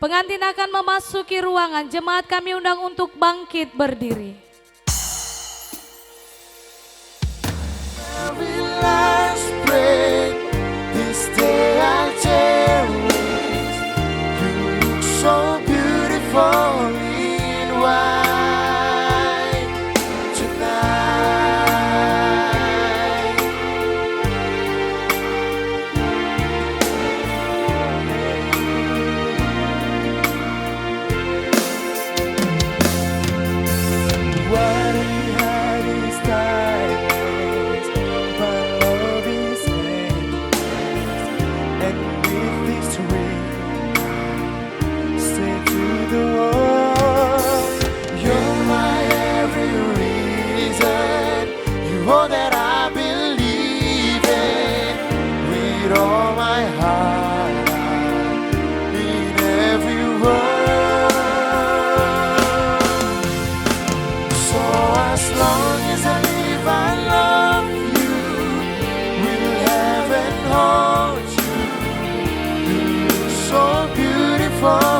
Pengantin akan memasuki ruangan, jemaat kami undang untuk bangkit berdiri. Every last breath, this day I cherish. You look so beautiful in white tonight. What we had is diamonds, but love is endless. And with this ring, stay to the world. You're my every reason. You all that I believe in. With all my heart, in every word. So as long as I live, I love you. Will heaven hold you? You look so beautiful